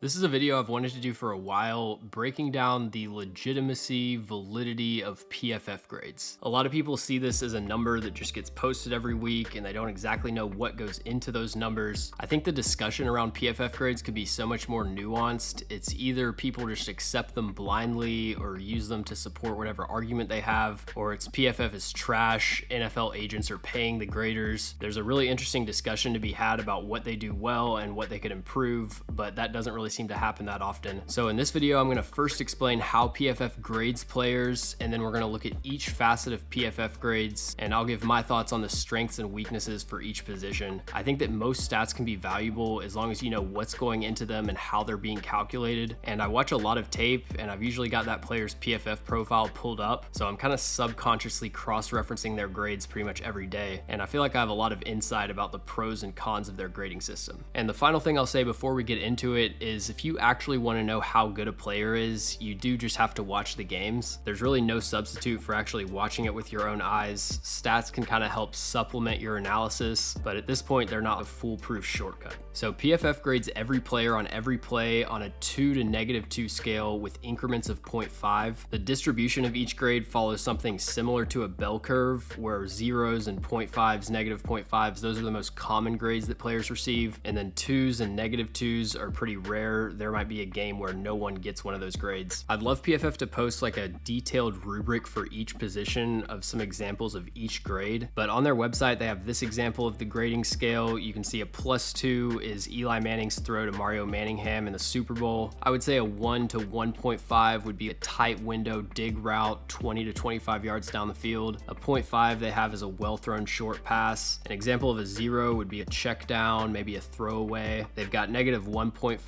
This is a video I've wanted to do for a while, breaking down the legitimacy, validity of PFF grades. A lot of people see this as a number that just gets posted every week and they don't exactly know what goes into those numbers. I think the discussion around PFF grades could be so much more nuanced. It's either people just accept them blindly or use them to support whatever argument they have, or it's PFF is trash, NFL agents are paying the graders. There's a really interesting discussion to be had about what they do well and what they could improve, but that doesn't really seem to happen that often. So in this video, I'm going to first explain how PFF grades players, and then we're going to look at each facet of PFF grades, and I'll give my thoughts on the strengths and weaknesses for each position. I think that most stats can be valuable as long as you know what's going into them and how they're being calculated. And I watch a lot of tape, and I've usually got that player's PFF profile pulled up, so I'm kind of subconsciously cross-referencing their grades pretty much every day, and I feel like I have a lot of insight about the pros and cons of their grading system. And the final thing I'll say before we get into it is if you actually want to know how good a player is, you do just have to watch the games. There's really no substitute for actually watching it with your own eyes. Stats can kind of help supplement your analysis, but at this point, they're not a foolproof shortcut. So PFF grades every player on every play on a 2 to -2 scale with increments of 0.5. The distribution of each grade follows something similar to a bell curve, where zeros and 0.5s, -0.5s, those are the most common grades that players receive, and then 2s and -2s are pretty rare. There might be a game where no one gets one of those grades. I'd love PFF to post like a detailed rubric for each position of some examples of each grade, but on their website they have this example of the grading scale. You can see a +2 is Eli Manning's throw to Mario Manningham in the Super Bowl. I would say a 1 to 1.5 would be a tight window dig route 20 to 25 yards down the field. A 0.5 they have is a well-thrown short pass. An example of a 0 would be a check down, maybe a throwaway. They've got -1.5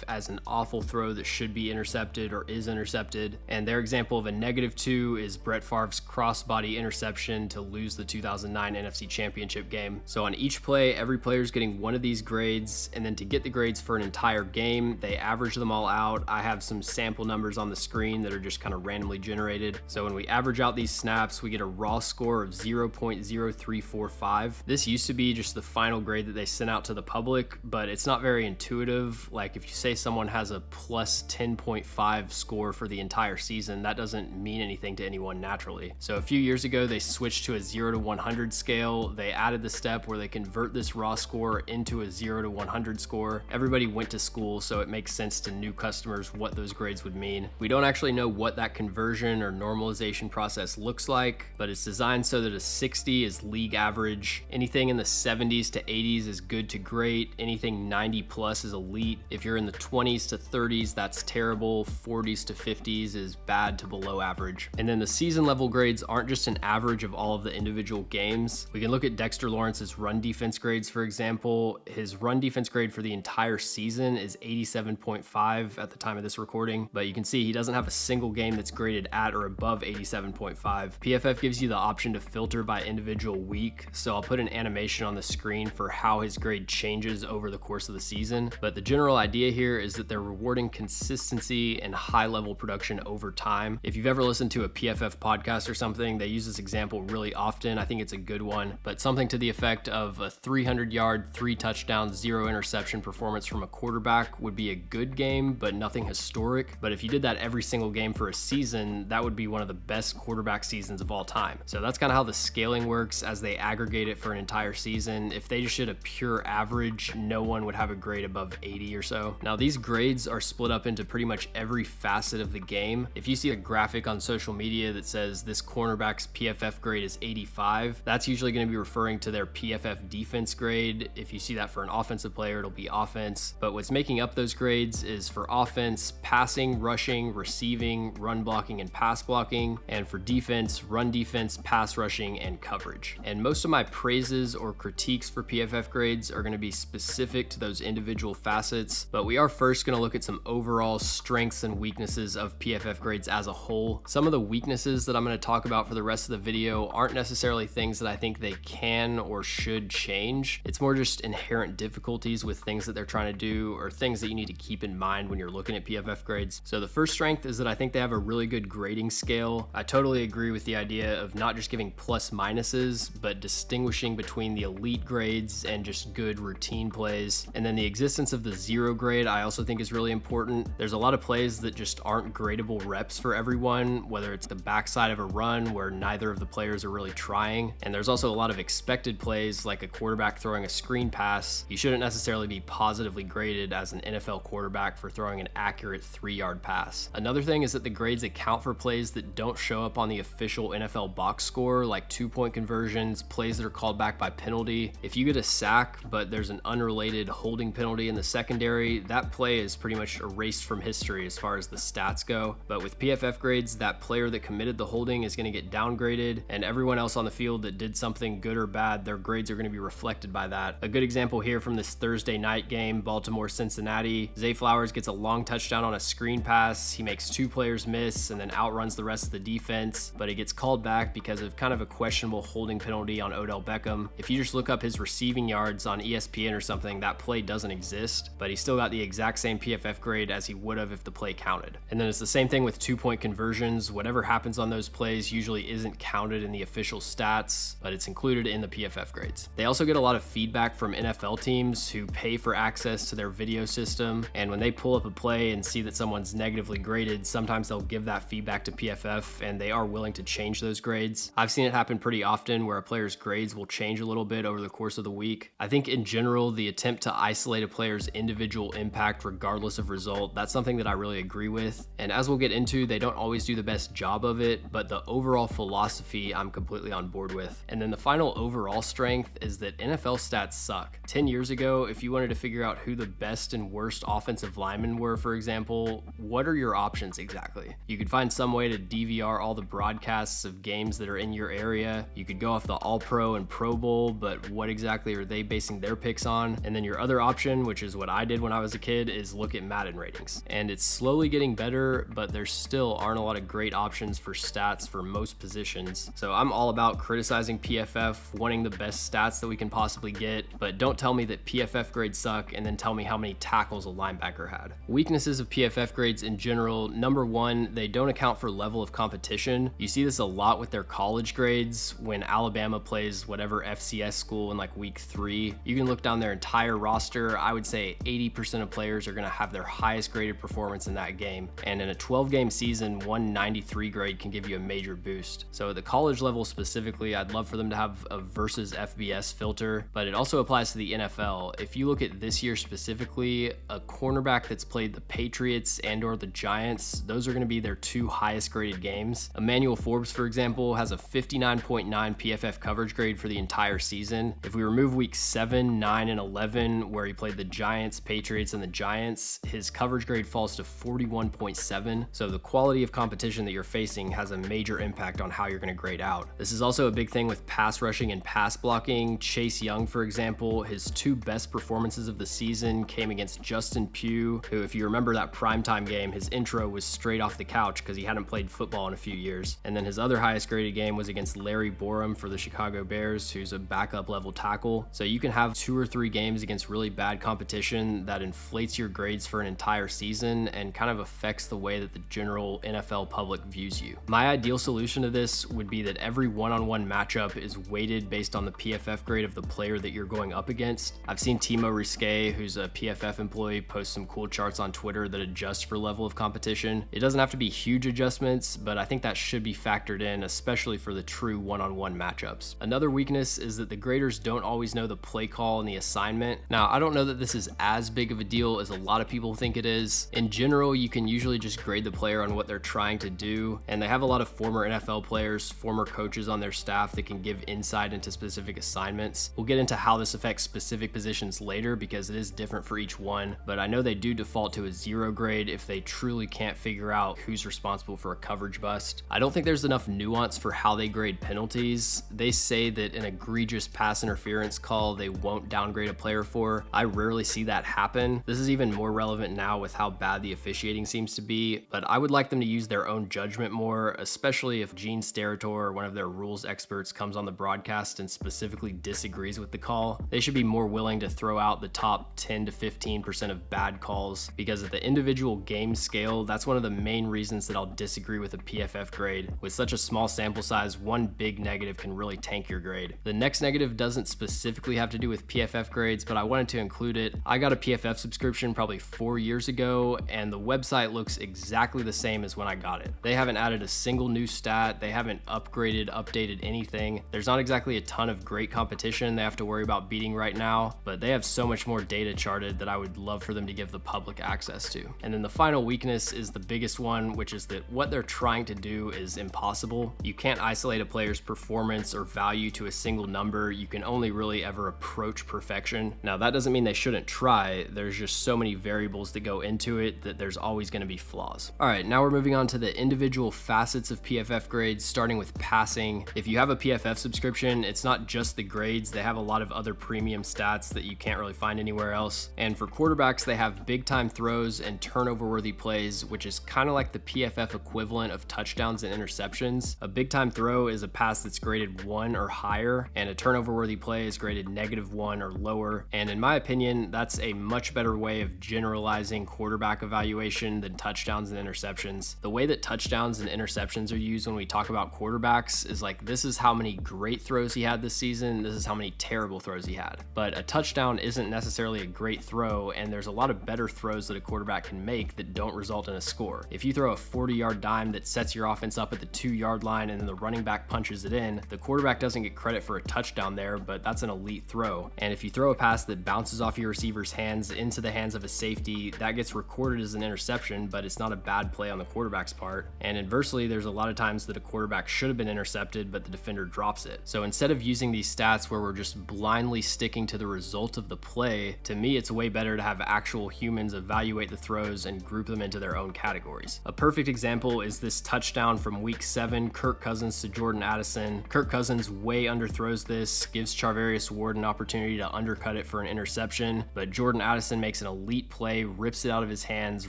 as an awful throw that should be intercepted or is intercepted. And their example of a -2 is Brett Favre's crossbody interception to lose the 2009 NFC Championship game. So on each play, every player is getting one of these grades, and then to get the grades for an entire game, they average them all out. I have some sample numbers on the screen that are just kind of randomly generated. So when we average out these snaps, we get a raw score of 0.0345. This used to be just the final grade that they sent out to the public, but it's not very intuitive. Like if you say someone has a +10.5 score for the entire season, that doesn't mean anything to anyone naturally. So a few years ago, they switched to a 0 to 100 scale. They added the step where they convert this raw score into a 0 to 100 score. Everybody went to school, so it makes sense to new customers what those grades would mean. We don't actually know what that conversion or normalization process looks like, but it's designed so that a 60 is league average. Anything in the 70s to 80s is good to great. Anything 90 plus is elite. If you're in the 20s to 30s, that's terrible. 40s to 50s is bad to below average. And then the season level grades aren't just an average of all of the individual games. We can look at Dexter Lawrence's run defense grades, for example. His run defense grade for the entire season is 87.5 at the time of this recording, but you can see he doesn't have a single game that's graded at or above 87.5. PFF gives you the option to filter by individual week, so I'll put an animation on the screen for how his grade changes over the course of the season, but the general idea here is that they're rewarding consistency and high-level production over time. If you've ever listened to a PFF podcast or something, they use this example really often. I think it's a good one, but something to the effect of a 300-yard, 3 touchdown, 0 interception performance from a quarterback would be a good game, but nothing historic. But if you did that every single game for a season, that would be one of the best quarterback seasons of all time. So that's kind of how the scaling works as they aggregate it for an entire season. If they just did a pure average, no one would have a grade above 80 or so. Now these grades are split up into pretty much every facet of the game. If you see a graphic on social media that says this cornerback's PFF grade is 85, that's usually going to be referring to their PFF defense grade. If you see that for an offensive player, it'll be offense. But what's making up those grades is for offense, passing, rushing, receiving, run blocking, and pass blocking. And for defense, run defense, pass rushing, and coverage. And most of my praises or critiques for PFF grades are going to be specific to those individual facets, but we are first going to look at some overall strengths and weaknesses of PFF grades as a whole. Some of the weaknesses that I'm going to talk about for the rest of the video aren't necessarily things that I think they can or should change. It's more just inherent difficulties with things that they're trying to do or things that you need to keep in mind when you're looking at PFF grades. So the first strength is that I think they have a really good grading scale. I totally agree with the idea of not just giving plus minuses, but distinguishing between the elite grades and just good routine plays. And then the existence of the 0 grade grade I also think is really important. There's a lot of plays that just aren't gradable reps for everyone, whether it's the backside of a run where neither of the players are really trying. And there's also a lot of expected plays like a quarterback throwing a screen pass. You shouldn't necessarily be positively graded as an NFL quarterback for throwing an accurate 3-yard pass. Another thing is that the grades account for plays that don't show up on the official NFL box score, like 2-point conversions, plays that are called back by penalty. If you get a sack, but there's an unrelated holding penalty in the secondary, that play is pretty much erased from history as far as the stats go. But with PFF grades, that player that committed the holding is going to get downgraded, and everyone else on the field that did something good or bad, their grades are going to be reflected by that. A good example here from this Thursday night game, Baltimore-Cincinnati, Zay Flowers gets a long touchdown on a screen pass. He makes 2 players miss and then outruns the rest of the defense, but he gets called back because of kind of a questionable holding penalty on Odell Beckham. If you just look up his receiving yards on ESPN or something, that play doesn't exist, but he still got the exact same PFF grade as he would have if the play counted. And then it's the same thing with 2-point conversions. Whatever happens on those plays usually isn't counted in the official stats, but it's included in the PFF grades. They also get a lot of feedback from NFL teams who pay for access to their video system, and when they pull up a play and see that someone's negatively graded, sometimes they'll give that feedback to PFF, and they are willing to change those grades. I've seen it happen pretty often where a player's grades will change a little bit over the course of the week. I think in general, the attempt to isolate a player's individual impact regardless of result, that's something that I really agree with. And as we'll get into, they don't always do the best job of it, but the overall philosophy I'm completely on board with. And then the final overall strength is that NFL stats suck. 10 years ago, if you wanted to figure out who the best and worst offensive linemen were, for example, what are your options exactly? You could find some way to DVR all the broadcasts of games that are in your area. You could go off the All-Pro and Pro Bowl, but what exactly are they basing their picks on? And then your other option, which is what I did when I was a kid, is look at Madden ratings. And it's slowly getting better, but there still aren't a lot of great options for stats for most positions. So I'm all about criticizing PFF, wanting the best stats that we can possibly get, but don't tell me that PFF grades suck and then tell me how many tackles a linebacker had. Weaknesses of PFF grades in general: number one, they don't account for level of competition. You see this a lot with their college grades. When Alabama plays whatever FCS school in like week 3, you can look down their entire roster. I would say 80% of players are going to have their highest graded performance in that game. And in a 12-game season, 193 grade can give you a major boost. So at the college level specifically, I'd love for them to have a versus FBS filter, but it also applies to the NFL. If you look at this year specifically, a cornerback that's played the Patriots and or the Giants, those are going to be their 2 highest graded games. Emmanuel Forbes, for example, has a 59.9 PFF coverage grade for the entire season. If we remove weeks 7, 9, and 11, where he played the Giants, Patriots, and the Giants, his coverage grade falls to 41.7. So the quality of competition that you're facing has a major impact on how you're going to grade out. This is also a big thing with pass rushing and pass blocking. Chase Young, for example, his 2 best performances of the season came against Justin Pugh, who, if you remember that primetime game, his intro was straight off the couch because he hadn't played football in a few years. And then his other highest graded game was against Larry Borum for the Chicago Bears, who's a backup level tackle. So you can have 2 or 3 games against really bad competition that inflates your grades for an entire season and kind of affects the way that the general NFL public views you. My ideal solution to this would be that every one-on-one matchup is weighted based on the PFF grade of the player that you're going up against. I've seen Timo Risqué, who's a PFF employee, post some cool charts on Twitter that adjust for level of competition. It doesn't have to be huge adjustments, but I think that should be factored in, especially for the true one-on-one matchups. Another weakness is that the graders don't always know the play call and the assignment. Now, I don't know that this is as big of a deal as a lot of people think it is. In general, you can usually just grade the player on what they're trying to do, and they have a lot of former NFL players, former coaches on their staff that can give insight into specific assignments. We'll get into how this affects specific positions later because it is different for each one, but I know they do default to a 0 grade if they truly can't figure out who's responsible for a coverage bust. I don't think there's enough nuance for how they grade penalties. They say that an egregious pass interference call they won't downgrade a player for. I rarely see that happen. This is even more relevant now with how bad the officiating seems to be, but I would like them to use their own judgment more, especially if Gene Steratore, one of their rules experts, comes on the broadcast and specifically disagrees with the call. They should be more willing to throw out the top 10 to 15% of bad calls, because at the individual game scale, that's one of the main reasons that I'll disagree with a PFF grade. With such a small sample size, one big negative can really tank your grade. The next negative doesn't specifically have to do with PFF grades, but I wanted to include it. I got a PFF subscription probably 4 years ago, and the website looks exactly the same as when I got it. They haven't added a single new stat, they haven't updated anything. There's not exactly a ton of great competition they have to worry about beating right now, but they have so much more data charted that I would love for them to give the public access to. And then the final weakness is the biggest one, which is that what they're trying to do is impossible. You can't isolate a player's performance or value to a single number. You can only really ever approach perfection. Now, that doesn't mean they shouldn't try. There's just so many variables that go into it that there's always going to be flaws. All right, now we're moving on to the individual facets of PFF grades, starting with passing. If you have a PFF subscription, it's not just the grades. They have a lot of other premium stats that you can't really find anywhere else. And for quarterbacks, they have big time throws and turnover worthy plays, which is kind of like the PFF equivalent of touchdowns and interceptions. A big time throw is a pass that's graded 1 or higher, and a turnover worthy play is graded -1 or lower. And in my opinion, that's a much better way of generalizing quarterback evaluation than touchdowns and interceptions. The way that touchdowns and interceptions are used when we talk about quarterbacks is like, this is how many great throws he had this season, this is how many terrible throws he had. But a touchdown isn't necessarily a great throw, and there's a lot of better throws that a quarterback can make that don't result in a score. If you throw a 40-yard dime that sets your offense up at the 2-yard line and then the running back punches it in, the quarterback doesn't get credit for a touchdown there, but that's an elite throw. And if you throw a pass that bounces off your receiver's hands into the hands of a safety, that gets recorded as an interception, but it's not a bad play on the quarterback's part. And inversely, there's a lot of times that a quarterback should have been intercepted, but the defender drops it. So instead of using these stats where we're just blindly sticking to the result of the play, to me, it's way better to have actual humans evaluate the throws and group them into their own categories. A perfect example is this touchdown from week 7, Kirk Cousins to Jordan Addison. Kirk Cousins way underthrows this, gives Charvarius Ward an opportunity to undercut it for an interception, but Jordan Addison makes an elite play, rips it out of his hands,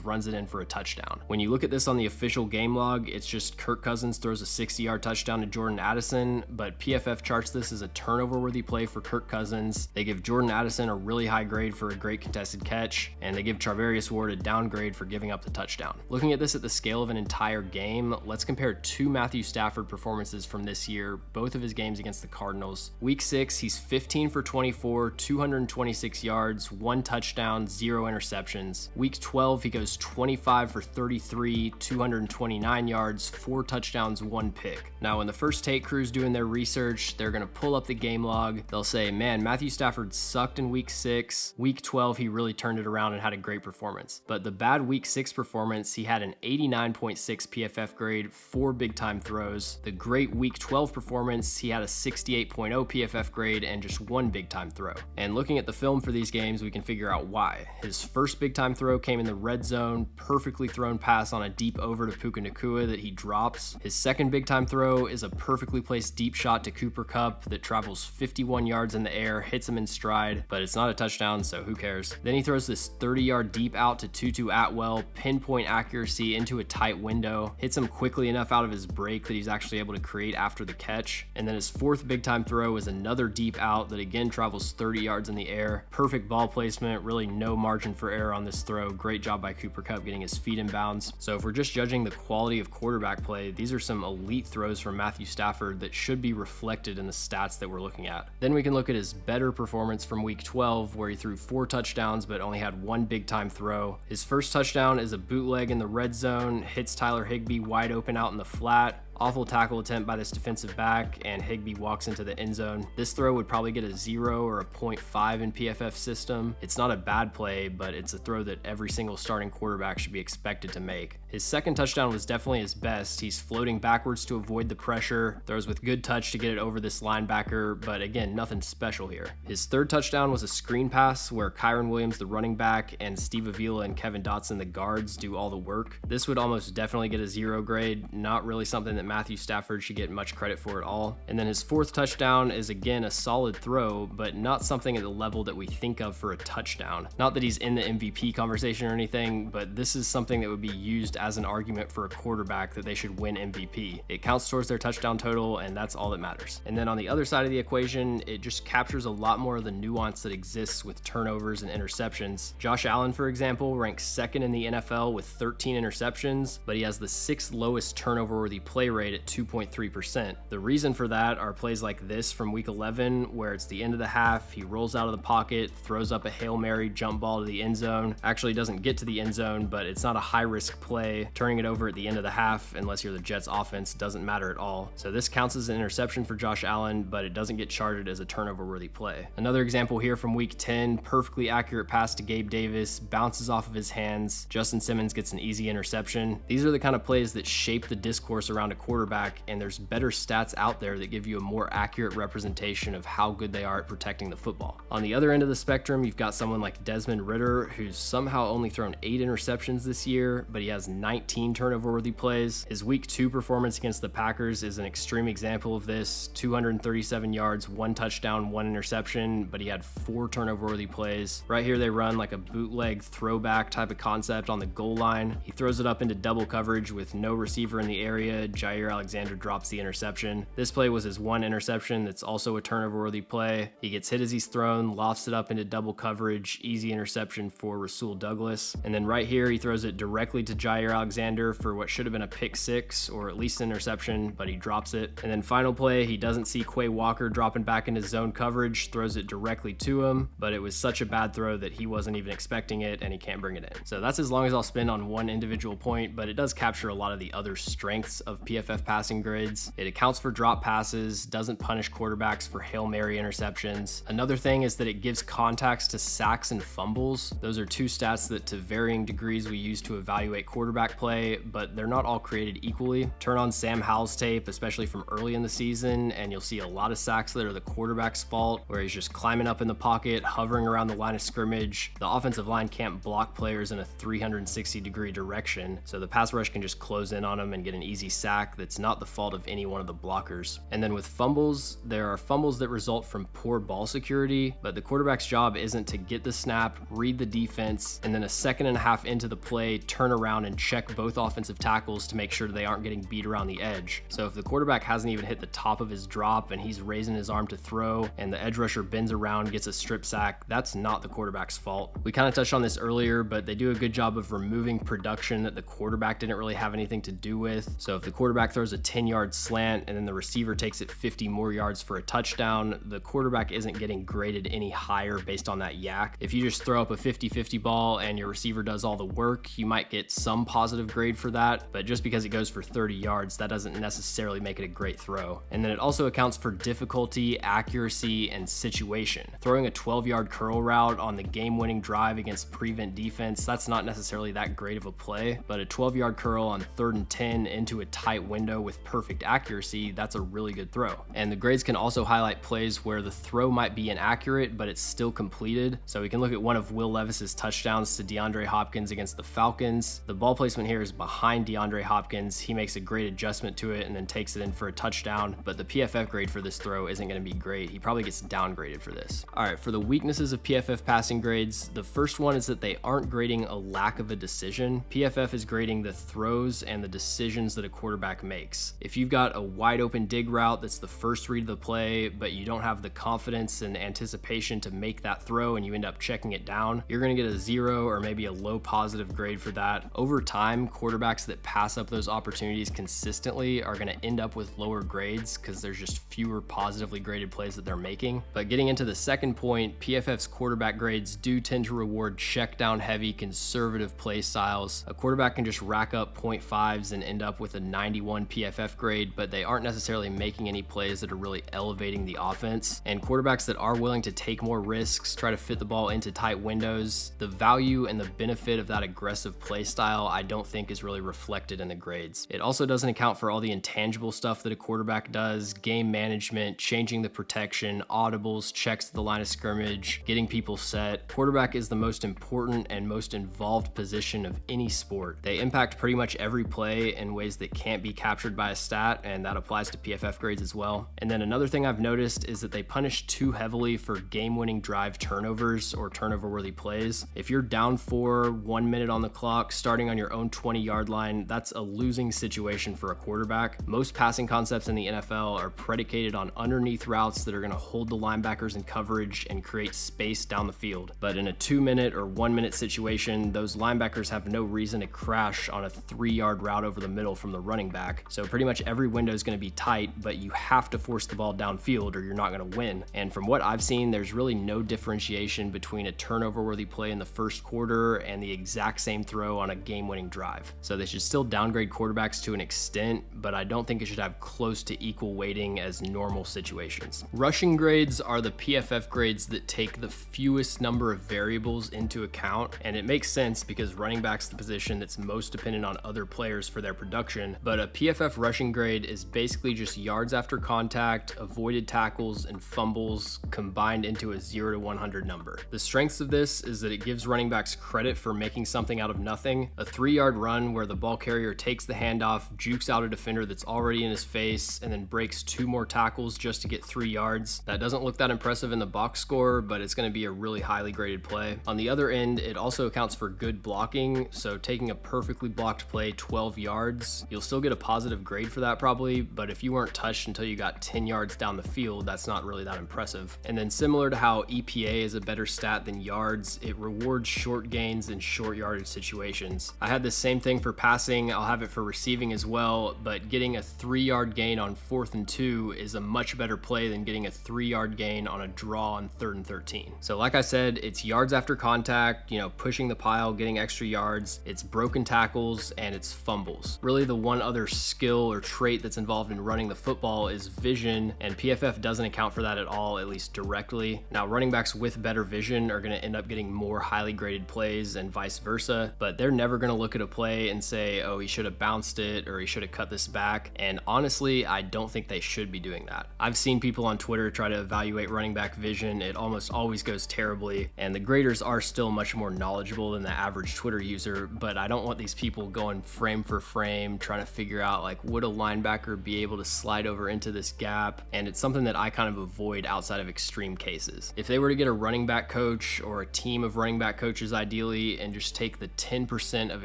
runs it in for a touchdown. When you look at this on the official game log, it's just Kirk Cousins throws a 60-yard touchdown to Jordan Addison, but PFF charts this as a turnover-worthy play for Kirk Cousins. They give Jordan Addison a really high grade for a great contested catch, and they give Charvarius Ward a downgrade for giving up the touchdown. Looking at this at the scale of an entire game, let's compare 2 Matthew Stafford performances from this year, both of his games against the Cardinals. Week 6, he's 15 for 24, 226 yards, 1 touchdown, 0 interceptions. Week 12, he goes 25 for 33, 229 yards, 4 touchdowns, 1 pick. Now, when the First Take crew's doing their research, they're gonna pull up the game log. They'll say, man, Matthew Stafford sucked in week 6. Week 12, he really turned it around and had a great performance. But the bad week 6 performance, he had an 89.6 PFF grade, 4 big time throws. The great week 12 performance, he had a 68.0 PFF grade and just 1 big time throw. And looking at the film for these games, we can figure out why. His first big time throw came in the red zone, perfectly thrown pass on a deep over to Puka Nacua that he drops. His second big time throw is a perfectly placed deep shot to Cooper Kupp that travels 51 yards in the air, hits him in stride, but it's not a touchdown, so who cares? Then he throws this 30-yard deep out to Tutu Atwell, pinpoint accuracy into a tight window, hits him quickly enough out of his break that he's actually able to create after the catch. And then his fourth big time throw is another deep out that again travels 30 yards in the air. Perfect ball placement, really no margin for error on this throw. Great job by Cooper Kupp getting his feet in bounds. So if we're just judging the quality of quarterback play, these are some elite throws from Matthew Stafford that should be reflected in the stats that we're looking at. Then we can look at his better performance from week 12, where he threw 4 touchdowns but only had 1 big time throw. His first touchdown is a bootleg in the red zone, hits Tyler Higbee wide open out in the flat. Awful tackle attempt by this defensive back, and Higbee walks into the end zone. This throw would probably get a 0 or a 0.5 in PFF system. It's not a bad play, but it's a throw that every single starting quarterback should be expected to make. His second touchdown was definitely his best. He's floating backwards to avoid the pressure, throws with good touch to get it over this linebacker, but again, nothing special here. His third touchdown was a screen pass where Kyron Williams, the running back, and Steve Avila and Kevin Dotson, the guards, do all the work. This would almost definitely get a 0 grade, not really something that Matthew Stafford should get much credit for at all. And then his fourth touchdown is again a solid throw, but not something at the level that we think of for a touchdown. Not that he's in the MVP conversation or anything, but this is something that would be used as an argument for a quarterback that they should win MVP. It counts towards their touchdown total, and that's all that matters. And then on the other side of the equation, it just captures a lot more of the nuance that exists with turnovers and interceptions. Josh Allen, for example, ranks second in the NFL with 13 interceptions, but he has the 6th lowest turnover-worthy play rate rate at 2.3%. The reason for that are plays like this from week 11, where it's the end of the half, he rolls out of the pocket, throws up a Hail Mary jump ball to the end zone. Actually doesn't get to the end zone, but it's not a high risk play. Turning it over at the end of the half, unless you're the Jets offense, doesn't matter at all. So this counts as an interception for Josh Allen, but it doesn't get charted as a turnover worthy play. Another example here from week 10, perfectly accurate pass to Gabe Davis, bounces off of his hands. Justin Simmons gets an easy interception. These are the kind of plays that shape the discourse around a quarterback, and there's better stats out there that give you a more accurate representation of how good they are at protecting the football. On the other end of the spectrum, you've got someone like Desmond Ridder, who's somehow only thrown 8 interceptions this year, but he has 19 turnover-worthy plays. His week 2 performance against the Packers is an extreme example of this. 237 yards, 1 touchdown, 1 interception, but he had 4 turnover-worthy plays. Right here, they run like a bootleg throwback type of concept on the goal line. He throws it up into double coverage with no receiver in the area. Jair Alexander drops the interception. This play was his 1 interception that's also a turnover-worthy play. He gets hit as he's thrown, lofts it up into double coverage, easy interception for Rasul Douglas. And then right here, he throws it directly to Jair Alexander for what should have been a pick 6 or at least an interception, but he drops it. And then final play, he doesn't see Quay Walker dropping back into zone coverage, throws it directly to him, but it was such a bad throw that he wasn't even expecting it and he can't bring it in. So that's as long as I'll spend on one individual point, but it does capture a lot of the other strengths of PFF passing grades. It accounts for drop passes, doesn't punish quarterbacks for Hail Mary interceptions. Another thing is that it gives context to sacks and fumbles. Those are 2 stats that to varying degrees we use to evaluate quarterback play, but they're not all created equally. Turn on Sam Howell's tape, especially from early in the season, and you'll see a lot of sacks that are the quarterback's fault, where he's just climbing up in the pocket, hovering around the line of scrimmage. The offensive line can't block players in a 360-degree direction, so the pass rush can just close in on them and get an easy sack that's not the fault of any one of the blockers. And then with fumbles, there are fumbles that result from poor ball security, but the quarterback's job isn't to get the snap, read the defense, and then a second and a half into the play, turn around and check both offensive tackles to make sure they aren't getting beat around the edge. So if the quarterback hasn't even hit the top of his drop and he's raising his arm to throw and the edge rusher bends around, gets a strip sack, that's not the quarterback's fault. We kind of touched on this earlier, but they do a good job of removing production that the quarterback didn't really have anything to do with. So if the quarterback throws a 10-yard slant and then the receiver takes it 50 more yards for a touchdown, the quarterback isn't getting graded any higher based on that yak. If you just throw up a 50-50 ball and your receiver does all the work, you might get some positive grade for that, but just because it goes for 30 yards, that doesn't necessarily make it a great throw. And then it also accounts for difficulty, accuracy, and situation. Throwing a 12-yard curl route on the game-winning drive against prevent defense, that's not necessarily that great of a play, but a 12-yard curl on 3rd and 10 into a tight window with perfect accuracy, that's a really good throw. And the grades can also highlight plays where the throw might be inaccurate, but it's still completed. So we can look at one of Will Levis's touchdowns to DeAndre Hopkins against the Falcons. The ball placement here is behind DeAndre Hopkins. He makes a great adjustment to it and then takes it in for a touchdown, but the PFF grade for this throw isn't going to be great. He probably gets downgraded for this. All right, for the weaknesses of PFF passing grades, the first one is that they aren't grading a lack of a decision. PFF is grading the throws and the decisions that a quarterback makes. If you've got a wide open dig route that's the first read of the play, but you don't have the confidence and anticipation to make that throw and you end up checking it down, you're going to get a 0 or maybe a low positive grade for that. Over time, quarterbacks that pass up those opportunities consistently are going to end up with lower grades because there's just fewer positively graded plays that they're making. But getting into the second point, PFF's quarterback grades do tend to reward check down heavy conservative play styles. A quarterback can just rack up 0.5s and end up with a 91 PFF grade, but they aren't necessarily making any plays that are really elevating the offense. And quarterbacks that are willing to take more risks, try to fit the ball into tight windows, the value and the benefit of that aggressive play style I don't think is really reflected in the grades. It also doesn't account for all the intangible stuff that a quarterback does: game management, changing the protection, audibles, checks to the line of scrimmage, getting people set. Quarterback is the most important and most involved position of any sport. They impact pretty much every play in ways that can't be captured by a stat, and that applies to PFF grades as well. And then another thing I've noticed is that they punish too heavily for game-winning drive turnovers or turnover-worthy plays. If you're down 4, 1 minute on the clock, starting on your own 20-yard line, that's a losing situation for a quarterback. Most passing concepts in the NFL are predicated on underneath routes that are going to hold the linebackers in coverage and create space down the field. But in a 2-minute or 1-minute situation, those linebackers have no reason to crash on a 3-yard route over the middle from the running back. quarterback. So pretty much every window is going to be tight, but you have to force the ball downfield or you're not going to win. And from what I've seen, there's really no differentiation between a turnover-worthy play in the first quarter and the exact same throw on a game-winning drive. So they should still downgrade quarterbacks to an extent, but I don't think it should have close to equal weighting as normal situations. Rushing grades are the PFF grades that take the fewest number of variables into account, and it makes sense because running back's the position that's most dependent on other players for their production, but a PFF rushing grade is basically just yards after contact, avoided tackles, and fumbles combined into a 0 to 100 number. The strengths of this is that it gives running backs credit for making something out of nothing. A 3-yard run where the ball carrier takes the handoff, jukes out a defender that's already in his face, and then breaks 2 more tackles just to get 3 yards. That doesn't look that impressive in the box score, but it's going to be a really highly graded play. On the other end, it also accounts for good blocking, so taking a perfectly blocked play 12 yards, you'll still get a positive grade for that probably, but if you weren't touched until you got 10 yards down the field, that's not really that impressive. And then similar to how EPA is a better stat than yards, it rewards short gains in short yardage situations. I had the same thing for passing, I'll have it for receiving as well, but getting a 3-yard gain on 4th and 2 is a much better play than getting a 3-yard gain on a draw on 3rd and 13. So like I said, it's yards after contact, pushing the pile, getting extra yards, it's broken tackles, and it's fumbles. Really the one other skill or trait that's involved in running the football is vision, and PFF doesn't account for that at all, at least directly. Now running backs with better vision are going to end up getting more highly graded plays and vice versa, but they're never going to look at a play and say, oh, he should have bounced it or he should have cut this back. And honestly, I don't think they should be doing that. I've seen people on Twitter try to evaluate running back vision. It almost always goes terribly, and the graders are still much more knowledgeable than the average Twitter user, but I don't want these people going frame for frame trying to figure out like, would a linebacker be able to slide over into this gap? And it's something that I kind of avoid outside of extreme cases. If they were to get a running back coach or a team of running back coaches ideally and just take the 10% of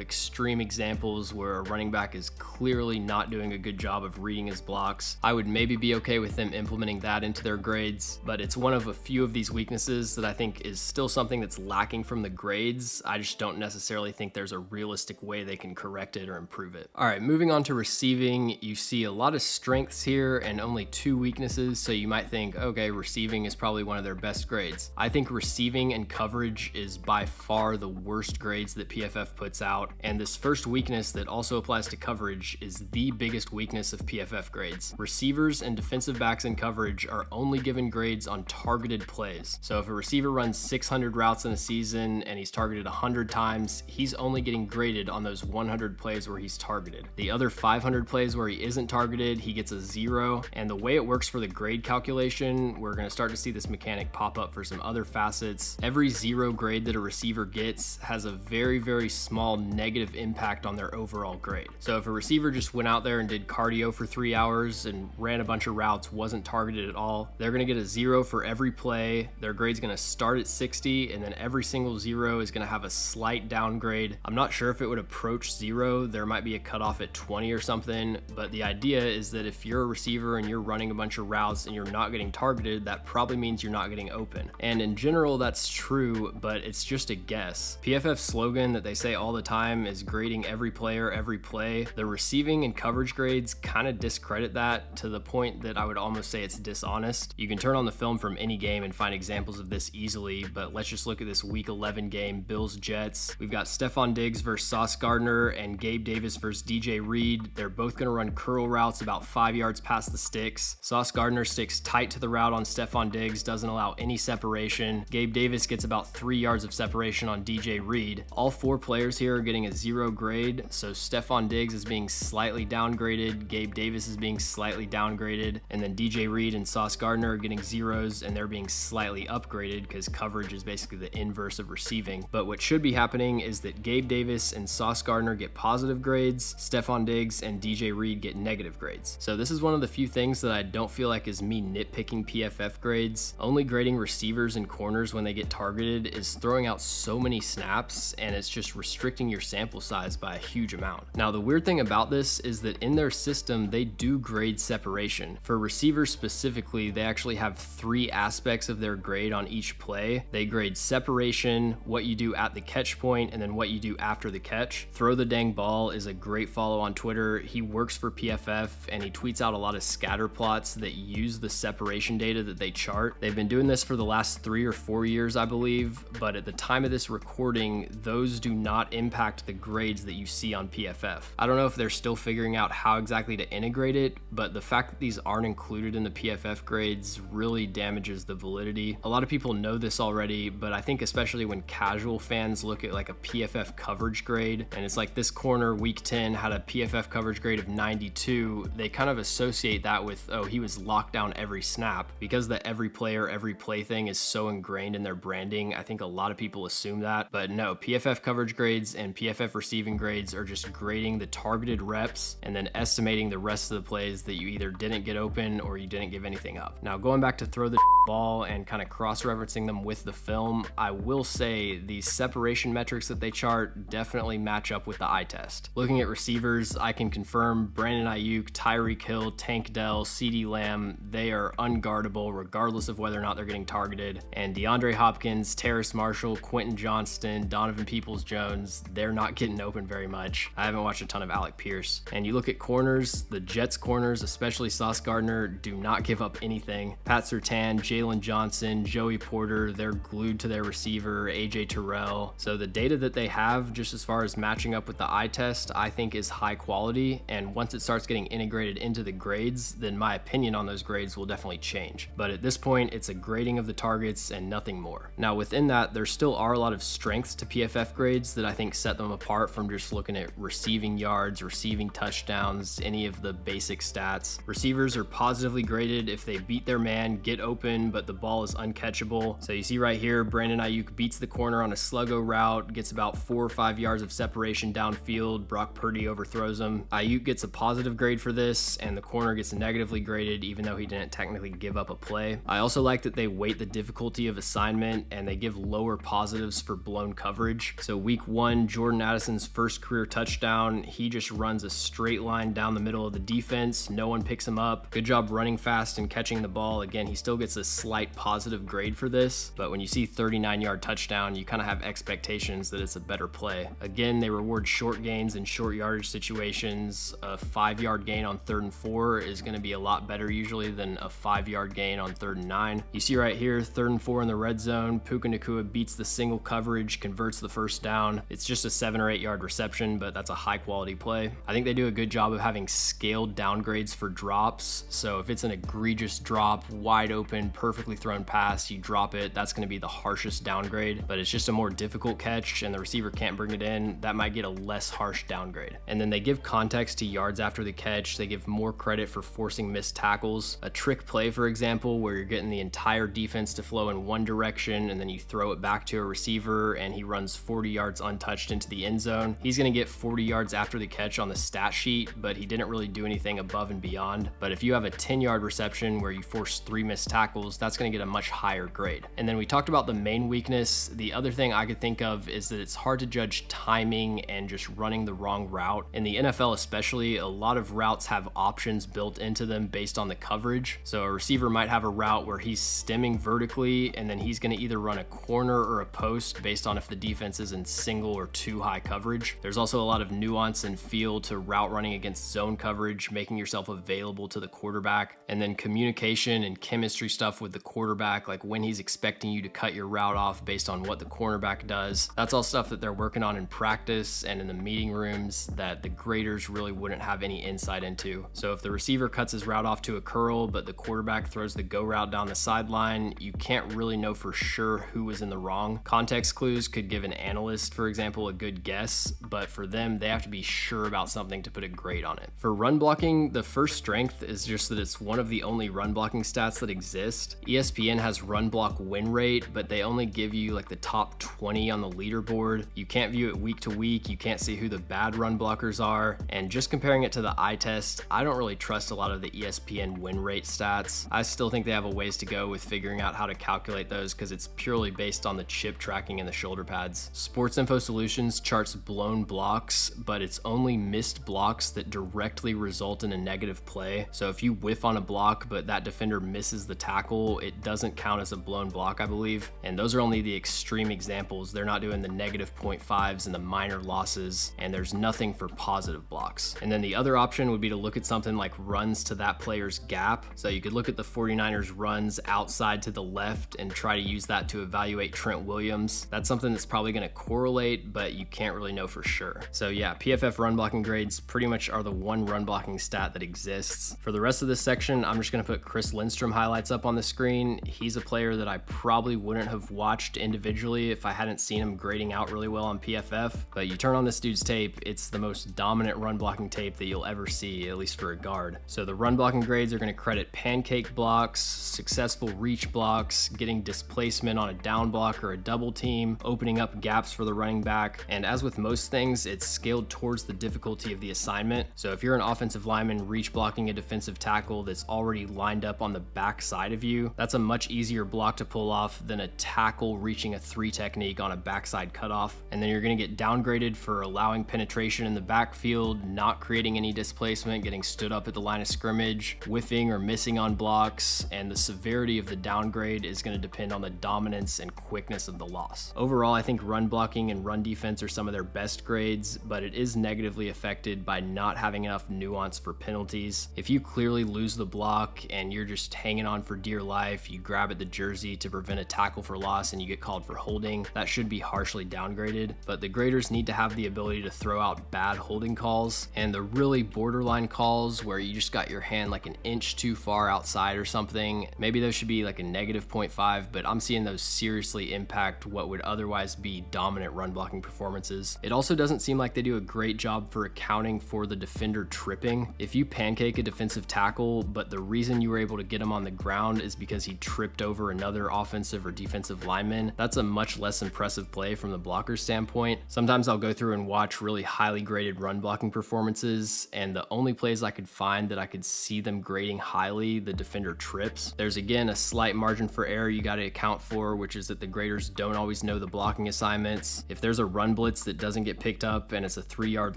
extreme examples where a running back is clearly not doing a good job of reading his blocks, I would maybe be okay with them implementing that into their grades, but it's one of a few of these weaknesses that I think is still something that's lacking from the grades. I just don't necessarily think there's a realistic way they can correct it or improve it. All right, moving on to receiving, you see a lot of strengths here and only 2 weaknesses, so you might think, okay, receiving is probably one of their best grades. I think receiving and coverage is by far the worst grades that PFF puts out, and this first weakness that also applies to coverage is the biggest weakness of PFF grades. Receivers and defensive backs in coverage are only given grades on targeted plays. So if a receiver runs 600 routes in a season and he's targeted 100 times, he's only getting graded on those 100 plays where he's targeted. The other 500 plays where he isn't targeted, he gets a 0. And the way it works for the grade calculation, we're going to start to see this mechanic pop up for some other facets. Every 0 grade that a receiver gets has a very, very small negative impact on their overall grade. So if a receiver just went out there and did cardio for 3 hours and ran a bunch of routes, wasn't targeted at all, they're going to get a 0 for every play. Their grade's going to start at 60, and then every single 0 is going to have a slight downgrade. I'm not sure if it would approach 0. There might be a cutoff at 20 or something, but the idea is that if you're a receiver and you're running a bunch of routes and you're not getting targeted, that probably means you're not getting open. And in general, that's true, but it's just a guess. PFF's slogan that they say all the time is grading every player every play. The receiving and coverage grades kind of discredit that to the point that I would almost say it's dishonest. You can turn on the film from any game and find examples of this easily, but let's just look at this week 11 game, Bills-Jets. We've got Stefon Diggs versus Sauce Gardner and Gabe Davis versus DJ Reed. They're both going to run curl routes about 5 yards past the sticks. Sauce Gardner sticks tight to the route on Stefon Diggs, doesn't allow any separation. Gabe Davis gets about 3 yards of separation on DJ Reed. All 4 players here are getting a 0 grade, so Stefon Diggs is being slightly downgraded, Gabe Davis is being slightly downgraded, and then DJ Reed and Sauce Gardner are getting 0s and they're being slightly upgraded because coverage is basically the inverse of receiving. But what should be happening is that Gabe Davis and Sauce Gardner get positive grades, Stefon Diggs and DJ Reed get negative grades. So this is one of the few things that I don't feel like is me nitpicking PFF grades. Only grading receivers and corners when they get targeted is throwing out so many snaps, and it's just restricting your sample size by a huge amount. Now the weird thing about this is that in their system they do grade separation. For receivers specifically, they actually have 3 aspects of their grade on each play. They grade separation, what you do at the catch point, and then what you do after the catch. Throw the Dang Ball is a great follow on Twitter. Twitter. He works for PFF and he tweets out a lot of scatter plots that use the separation data that they chart. They've been doing this for the last 3 or 4 years, I believe, but at the time of this recording, those do not impact the grades that you see on PFF. I don't know if they're still figuring out how exactly to integrate it, but the fact that these aren't included in the PFF grades really damages the validity. A lot of people know this already, but I think especially when casual fans look at like a PFF coverage grade, and it's like this corner week 10 had a PFF coverage grade of 92, they kind of associate that with, oh, he was locked down every snap. Because the every player, every play thing is so ingrained in their branding, I think a lot of people assume that. But no, PFF coverage grades and PFF receiving grades are just grading the targeted reps and then estimating the rest of the plays that you either didn't get open or you didn't give anything up. Now, going back to throw the ball and kind of cross-referencing them with the film, I will say these separation metrics that they chart definitely match up with the eye test. Looking at receivers, I can confirm Brandon Ayuk, Tyreek Hill, Tank Dell, CeeDee Lamb, they are unguardable regardless of whether or not they're getting targeted. And DeAndre Hopkins, Terrace Marshall, Quentin Johnston, Donovan Peoples-Jones, they're not getting open very much. I haven't watched a ton of Alec Pierce. And you look at corners, the Jets corners, especially Sauce Gardner, do not give up anything. Pat Surtain, Jalen Johnson, Joey Porter, they're glued to their receiver, AJ Terrell. So the data that they have, just as far as matching up with the eye test, I think is high quality. And once it starts getting integrated into the grades, then my opinion on those grades will definitely change. But at this point, it's a grading of the targets and nothing more. Now within that, there still are a lot of strengths to PFF grades that I think set them apart from just looking at receiving yards, receiving touchdowns, any of the basic stats. Receivers are positively graded if they beat their man, get open, but the ball is uncatchable. So you see right here, Brandon Ayuk beats the corner on a sluggo route, gets about 4 or 5 yards of separation downfield. Brock Purdy overthrows him. Ayuk gets a positive grade for this, and the corner gets negatively graded even though he didn't technically give up a play. I also like that they weight the difficulty of assignment and they give lower positives for blown coverage. So week 1, Jordan Addison's first career touchdown, he just runs a straight line down the middle of the defense. No one picks him up. Good job running fast and catching the ball. Again, he still gets a slight positive grade for this, but when you see 39-yard touchdown, you kind of have expectations that it's a better play. Again, they reward short gains in short yardage situations. A 5-yard gain on 3rd and 4 is going to be a lot better usually than a 5-yard gain on 3rd and 9. You see right here, 3rd and 4 in the red zone, Puka Nacua beats the single coverage, converts the first down. It's just a 7 or 8 yard reception, but that's a high quality play. I think they do a good job of having scaled downgrades for drops. So if it's an egregious drop, wide open, perfectly thrown pass, you drop it, that's going to be the harshest downgrade. But it's just a more difficult catch and the receiver can't bring it in, that might get a less harsh downgrade. And then they give context to yards after the catch. They give more credit for forcing missed tackles. A trick play, for example, where you're getting the entire defense to flow in one direction and then you throw it back to a receiver and he runs 40 yards untouched into the end zone. He's going to get 40 yards after the catch on the stat sheet, but he didn't really do anything above and beyond. But if you have a 10-yard reception where you force 3 missed tackles, that's going to get a much higher grade. And then we talked about the main weakness. The other thing I could think of is that it's hard to judge timing and just running the wrong route. In the NFL especially, a lot of routes have options built into them based on the coverage. So a receiver might have a route where he's stemming vertically and then he's going to either run a corner or a post based on if the defense is in single or 2 high coverage. There's also a lot of nuance and feel to route running against zone coverage, making yourself available to the quarterback, and then communication and chemistry stuff with the quarterback, like when he's expecting you to cut your route off based on what the cornerback does. That's all stuff that they're working on in practice and in the meeting rooms that the graders really wouldn't have any insight into. So if the receiver cuts his route off to a curl, but the quarterback throws the go route down the sideline, you can't really know for sure who was in the wrong. Context clues could give an analyst, for example, a good guess, but for them, they have to be sure about something to put a grade on it. For run blocking, the first strength is just that it's one of the only run blocking stats that exist. ESPN has run block win rate, but they only give you like the top 20 on the leaderboard. You can't view it week to week. You can't see who the bad run blockers are. And just comparing it to the eye test, I don't really trust a lot of the ESPN win rate stats. I still think they have a ways to go with figuring out how to calculate those because it's purely based on the chip tracking and the shoulder pads. Sports Info Solutions charts blown blocks, but it's only missed blocks that directly result in a negative play. So if you whiff on a block, but that defender misses the tackle, it doesn't count as a blown block, I believe. And those are only the extreme examples. They're not doing the negative 0.5s and the minor losses, and there's nothing for positive blocks. blocks. And then the other option would be to look at something like runs to that player's gap. So you could look at the 49ers runs outside to the left and try to use that to evaluate Trent Williams. That's something that's probably going to correlate, but you can't really know for sure. So yeah, PFF run blocking grades pretty much are the one run blocking stat that exists. For the rest of this section, I'm just going to put Chris Lindstrom highlights up on the screen. He's a player that I probably wouldn't have watched individually if I hadn't seen him grading out really well on PFF, but you turn on this dude's tape, it's the most dominant run blocking tape that you'll ever see, at least for a guard. So the run blocking grades are going to credit pancake blocks, successful reach blocks, getting displacement on a down block or a double team, opening up gaps for the running back, and as with most things, it's scaled towards the difficulty of the assignment. So if you're an offensive lineman reach blocking a defensive tackle that's already lined up on the back side of you, that's a much easier block to pull off than a tackle reaching a 3 technique on a backside cutoff. And then you're going to get downgraded for allowing penetration in the backfield, not creating any displacement, getting stood up at the line of scrimmage, whiffing or missing on blocks, and the severity of the downgrade is going to depend on the dominance and quickness of the loss. Overall, I think run blocking and run defense are some of their best grades, but it is negatively affected by not having enough nuance for penalties. If you clearly lose the block and you're just hanging on for dear life, you grab at the jersey to prevent a tackle for loss and you get called for holding, that should be harshly downgraded. But the graders need to have the ability to throw out bad holding calls, and the really borderline calls where you just got your hand like an inch too far outside or something, maybe those should be like a -0.5, but I'm seeing those seriously impact what would otherwise be dominant run blocking performances. It also doesn't seem like they do a great job for accounting for the defender tripping. If you pancake a defensive tackle, but the reason you were able to get him on the ground is because he tripped over another offensive or defensive lineman, that's a much less impressive play from the blocker's standpoint. Sometimes I'll go through and watch really highly graded run blocking performances, and the only plays I could find that I could see them grading highly, the defender trips. There's again a slight margin for error you got to account for, which is that the graders don't always know the blocking assignments. If there's a run blitz that doesn't get picked up and it's a 3-yard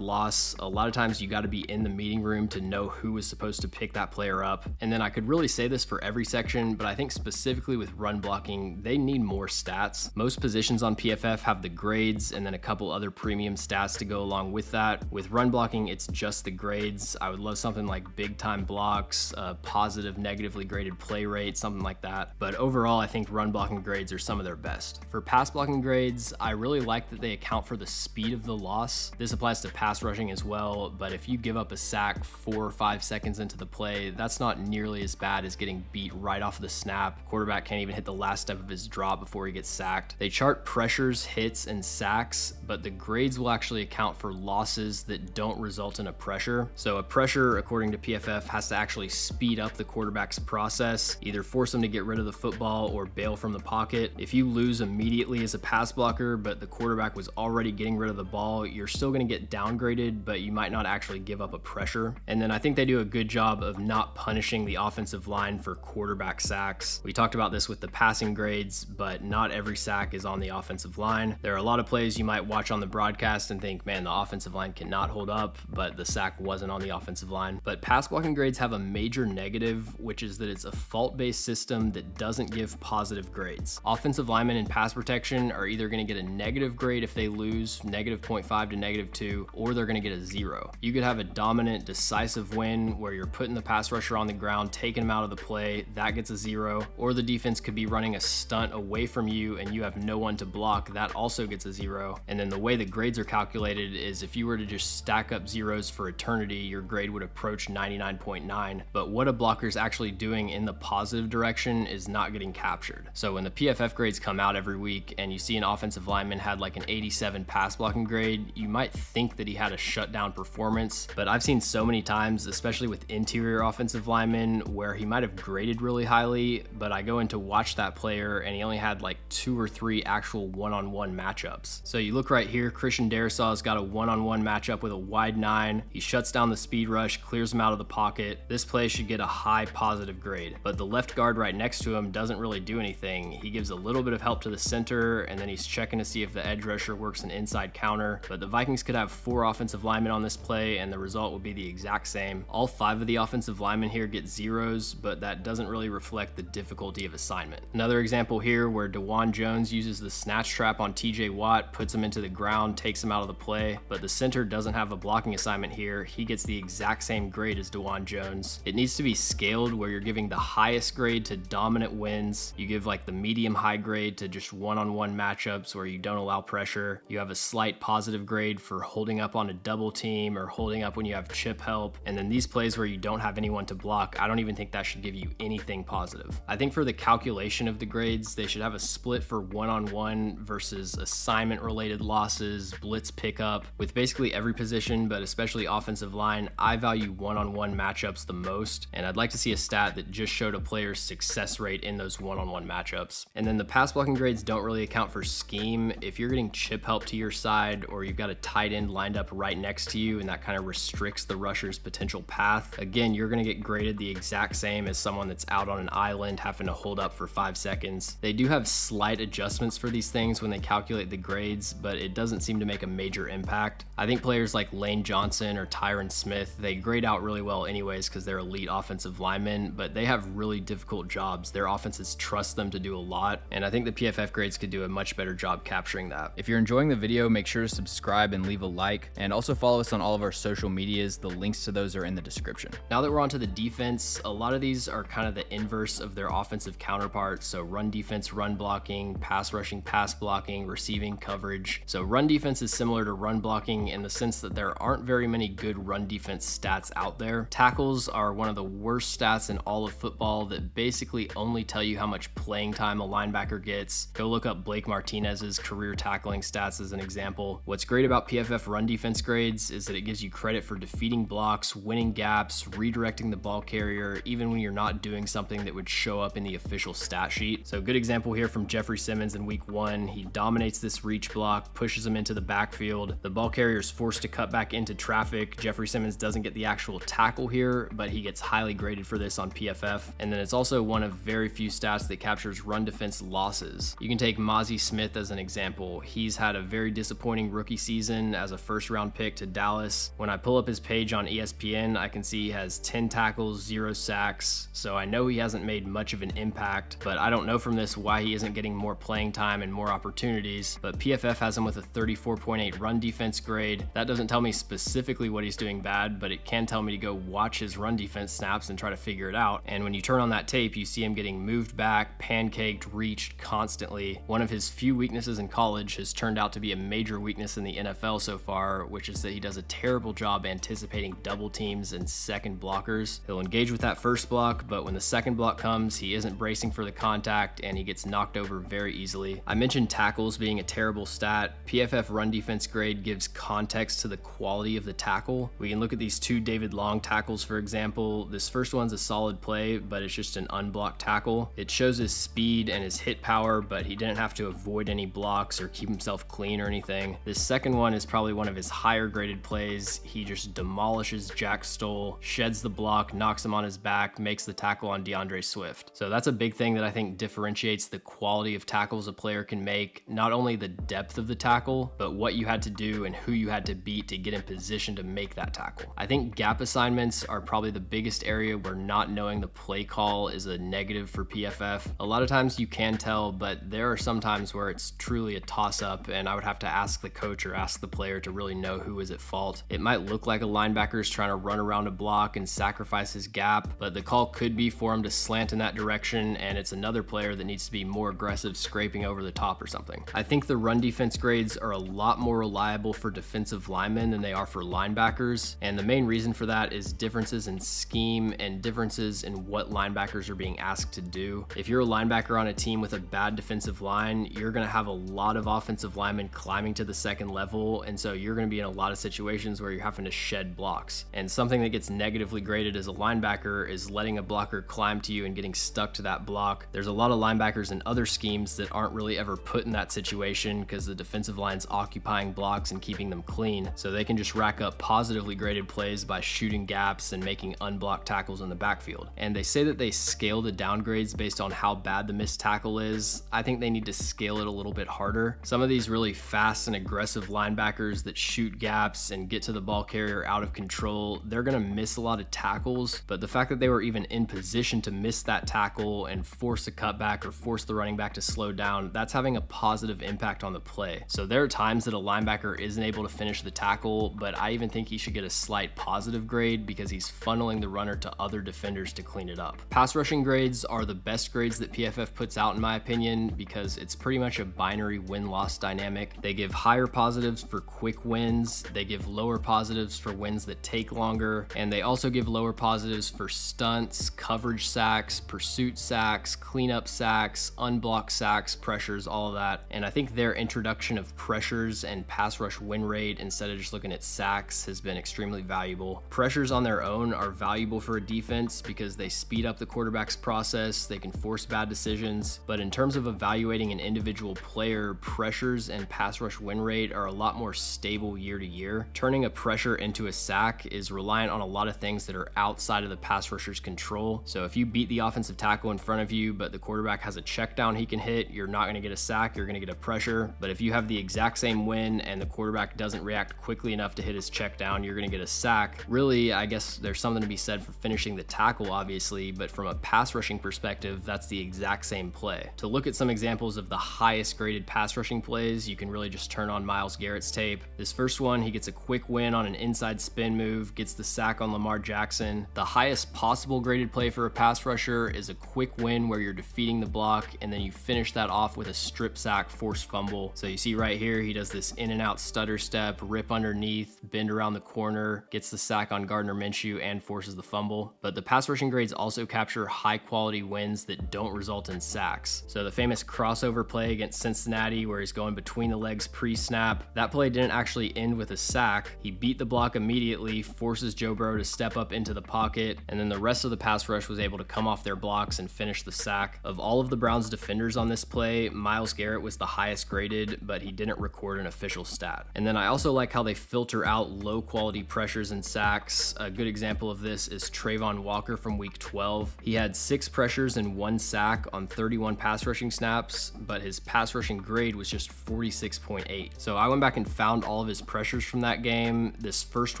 loss, a lot of times you got to be in the meeting room to know who was supposed to pick that player up. And then I could really say this for every section, but I think specifically with run blocking, they need more stats. Most positions on PFF have the grades and then a couple other premium stats to go along with that. With run blocking, it's just the grades. I would love something like big time blocks, positive, negatively graded play rate, something like that. But overall, I think run blocking grades are some of their best. For pass blocking grades, I really like that they account for the speed of the loss. This applies to pass rushing as well, but if you give up a sack 4 or 5 seconds into the play, that's not nearly as bad as getting beat right off the snap. Quarterback can't even hit the last step of his drop before he gets sacked. They chart pressures, hits, and sacks, but the grades will actually account for losses that don't result in a pressure. So a pressure, according to PFF, has to actually speed up the quarterback's process, either force them to get rid of the football or bail from the pocket. If you lose immediately as a pass blocker, but the quarterback was already getting rid of the ball, you're still going to get downgraded, but you might not actually give up a pressure. And then I think they do a good job of not punishing the offensive line for quarterback sacks. We talked about this with the passing grades, but not every sack is on the offensive line. There are a lot of plays you might watch on the broadcast and think, man, the offensive line cannot hold up, but the sack wasn't on the offensive line. But pass blocking grades have a major negative, which is that it's a fault-based system that doesn't give positive grades. Offensive linemen in pass protection are either going to get a negative grade if they lose, -0.5 to -2, or they're going to get a 0. You could have a dominant, decisive win where you're putting the pass rusher on the ground, taking him out of the play, that gets a 0, or the defense could be running a stunt away from you and you have no one to block, that also gets a 0. And then the way the grades are calculated is if you were to just stack up zeros for eternity, your grade would approach 99.9, but what a blocker's actually doing in the positive direction is not getting captured. So when the PFF grades come out every week and you see an offensive lineman had like an 87 pass blocking grade, you might think that he had a shutdown performance, but I've seen so many times, especially with interior offensive linemen, where he might have graded really highly, but I go in to watch that player and he only had like 2 or 3 actual one-on-one matchups. So you look right here, Christian Darrisaw's got a one-on-one matchup with a wide 9. He shuts down the speed rush, clears him out of the pocket. This play should get a high positive grade, but the left guard right next to him doesn't really do anything. He gives a little bit of help to the center, and then he's checking to see if the edge rusher works an inside counter. But the Vikings could have 4 offensive linemen on this play, and the result would be the exact same. All 5 of the offensive linemen here get 0s, but that doesn't really reflect the difficulty of assignment. Another example here where DeJuan Jones uses the snatch trap on TJ Watt, puts him into the ground, takes him out of the play, but the center doesn't have a block blocking assignment here, he gets the exact same grade as DeJuan Jones. It needs to be scaled where you're giving the highest grade to dominant wins. You give like the medium high grade to just one-on-one matchups where you don't allow pressure. You have a slight positive grade for holding up on a double team or holding up when you have chip help. And then these plays where you don't have anyone to block, I don't even think that should give you anything positive. I think for the calculation of the grades, they should have a split for one-on-one versus assignment-related losses, blitz pickup. With basically every position, but especially offensive line, I value one-on-one matchups the most, and I'd like to see a stat that just showed a player's success rate in those one-on-one matchups. And then the pass blocking grades don't really account for scheme. If you're getting chip help to your side, or you've got a tight end lined up right next to you, and that kind of restricts the rusher's potential path, again, you're gonna get graded the exact same as someone that's out on an island having to hold up for 5 seconds. They do have slight adjustments for these things when they calculate the grades, but it doesn't seem to make a major impact. I think players like Lane Johnson or Tyron Smith, they grade out really well anyways because they're elite offensive linemen, but they have really difficult jobs. Their offenses trust them to do a lot, and I think the PFF grades could do a much better job capturing that. If you're enjoying the video, make sure to subscribe and leave a like, and also follow us on all of our social medias. The links to those are in the description. Now that we're onto the defense, a lot of these are kind of the inverse of their offensive counterparts. So run defense, run blocking, pass rushing, pass blocking, receiving coverage. So run defense is similar to run blocking in the sense that there aren't very many good run defense stats out there. Tackles are one of the worst stats in all of football that basically only tell you how much playing time a linebacker gets. Go look up Blake Martinez's career tackling stats as an example. What's great about PFF run defense grades is that it gives you credit for defeating blocks, winning gaps, redirecting the ball carrier, even when you're not doing something that would show up in the official stat sheet. So a good example here from Jeffrey Simmons in week 1. He dominates this reach block, pushes him into the backfield. The ball carrier is forced to cut back into traffic. Jeffrey Simmons doesn't get the actual tackle here, but he gets highly graded for this on PFF. And then it's also one of very few stats that captures run defense losses. You can take Mozzie Smith as an example. He's had a very disappointing rookie season as a first-round pick to Dallas. When I pull up his page on ESPN, I can see he has 10 tackles, 0 sacks. So I know he hasn't made much of an impact, but I don't know from this why he isn't getting more playing time and more opportunities. But PFF has him with a 34.8 run defense grade. That doesn't tell me specifically what he's doing bad, but it can tell me to go watch his run defense snaps and try to figure it out. And when you turn on that tape, you see him getting moved back, pancaked, reached constantly. One of his few weaknesses in college has turned out to be a major weakness in the NFL so far, which is that he does a terrible job anticipating double teams and second blockers. He'll engage with that first block, but when the second block comes, he isn't bracing for the contact and he gets knocked over very easily. I mentioned tackles being a terrible stat. PFF run defense grade gives context to the quality of the tackle. We can look at these 2 David Long tackles, for example. This first one's a solid play, but it's just an unblocked tackle. It shows his speed and his hit power, but he didn't have to avoid any blocks or keep himself clean or anything. This second one is probably one of his higher graded plays. He just demolishes Jack Stoll, sheds the block, knocks him on his back, makes the tackle on DeAndre Swift. So that's a big thing that I think differentiates the quality of tackles a player can make, not only the depth of the tackle, but what you had to do and who you had to beat to get in position to make that tackle. I think gap assignments are probably the biggest area where not knowing the play call is a negative for PFF. A lot of times you can tell, but there are some times where it's truly a toss-up, and I would have to ask the coach or ask the player to really know who is at fault. It might look like a linebacker is trying to run around a block and sacrifice his gap, but the call could be for him to slant in that direction, and it's another player that needs to be more aggressive, scraping over the top or something. I think the run defense grades are a lot more reliable for defensive linemen than they are for linebackers, and the main reason for that is differences in scheme and differences in what linebackers are being asked to do. If you're a linebacker on a team with a bad defensive line, you're going to have a lot of offensive linemen climbing to the second level, and so you're going to be in a lot of situations where you're having to shed blocks. And something that gets negatively graded as a linebacker is letting a blocker climb to you and getting stuck to that block. There's a lot of linebackers in other schemes that aren't really ever put in that situation because the defensive line's occupying blocks and keeping them clean, so they can just rack up positively graded plays by shooting gaps and making unblocked tackles in the backfield. And they say that they scale the downgrades based on how bad the missed tackle is. I think they need to scale it a little bit harder. Some of these really fast and aggressive linebackers that shoot gaps and get to the ball carrier out of control, they're gonna miss a lot of tackles, but the fact that they were even in position to miss that tackle and force a cutback or force the running back to slow down, that's having a positive impact on the play. So there are times that a linebacker isn't able to finish the tackle valuable, but I even think he should get a slight positive grade because he's funneling the runner to other defenders to clean it up. Pass rushing grades are the best grades that PFF puts out in my opinion because it's pretty much a binary win-loss dynamic. They give higher positives for quick wins, they give lower positives for wins that take longer, and they also give lower positives for stunts, coverage sacks, pursuit sacks, cleanup sacks, unblocked sacks, pressures, all of that. And I think their introduction of pressures and pass rush win rate instead of just looking at sacks has been extremely valuable. Pressures on their own are valuable for a defense because they speed up the quarterback's process, they can force bad decisions, but in terms of evaluating an individual player, pressures and pass rush win rate are a lot more stable year to year. Turning a pressure into a sack is reliant on a lot of things that are outside of the pass rusher's control. So if you beat the offensive tackle in front of you, but the quarterback has a check down he can hit, you're not going to get a sack, you're going to get a pressure. But if you have the exact same win and the quarterback doesn't react quickly enough to hit his check down, you're going to get a sack. Really, I guess there's something to be said for finishing the tackle, obviously, but from a pass rushing perspective, that's the exact same play. To look at some examples of the highest graded pass rushing plays, you can really just turn on Myles Garrett's tape. This first one, he gets a quick win on an inside spin move, gets the sack on Lamar Jackson. The highest possible graded play for a pass rusher is a quick win where you're defeating the block and then you finish that off with a strip sack forced fumble. So you see right here, he does this in and out stutter step, rip underneath, bend around the corner, gets the sack on Gardner Minshew and forces the fumble. But the pass rushing grades also capture high quality wins that don't result in sacks. So the famous crossover play against Cincinnati where he's going between the legs pre-snap, that play didn't actually end with a sack. He beat the block immediately, forces Joe Burrow to step up into the pocket, and then the rest of the pass rush was able to come off their blocks and finish the sack. Of all of the Browns defenders on this play, Myles Garrett was the highest graded, but he didn't record an official stat. And then I also like how they filter out low quality pressures and sacks. A good example of this is Trayvon Walker from week 12. He had 6 pressures and 1 sack on 31 pass rushing snaps, but his pass rushing grade was just 46.8. So I went back and found all of his pressures from that game. This first